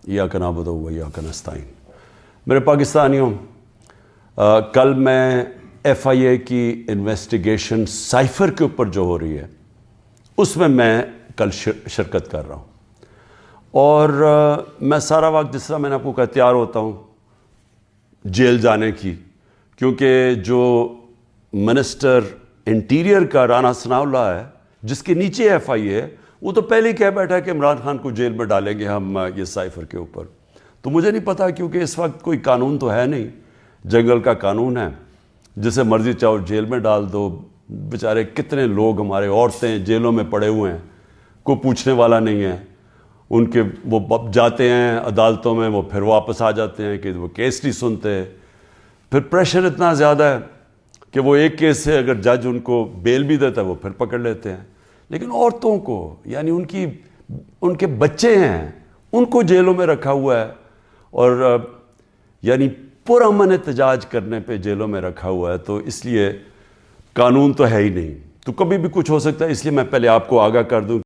इय्याक नअबुदु व इय्याक नस्तईन। मेरे पाकिस्तानियों, कल मैं FIA की इन्वेस्टिगेशन साइफ़र के ऊपर जो हो रही है उसमें मैं कल शिरकत कर रहा हूँ। और मैं सारा वक्त जिस तरह मैंने आपको कहा तैयार होता हूँ जेल जाने की, क्योंकि जो मिनिस्टर इंटीरियर का राना सनाउल्लाह है जिसके नीचे FIA है, वो तो पहले ही कह बैठा है कि इमरान खान को जेल में डालेंगे हम ये साइफ़र के ऊपर। तो मुझे नहीं पता, क्योंकि इस वक्त कोई कानून तो है नहीं, जंगल का कानून है, जिसे मर्ज़ी चाहो जेल में डाल दो। बेचारे कितने लोग हमारे औरतें जेलों में पड़े हुए हैं, कोई पूछने वाला नहीं है उनके। वो जाते हैं अदालतों में, वो फिर वापस आ जाते हैं कि वो केस नहीं सुनते। फिर प्रेशर इतना ज़्यादा है कि वो एक केस से अगर जज उनको बेल भी देता है वो फिर पकड़ लेते हैं। लेकिन औरतों को, यानी उनके बच्चे हैं, उनको जेलों में रखा हुआ है, और यानी पुरअमन एहतजाज करने पे जेलों में रखा हुआ है। तो इसलिए कानून तो है ही नहीं, तो कभी भी कुछ हो सकता है। इसलिए मैं पहले आपको आगाह कर दूं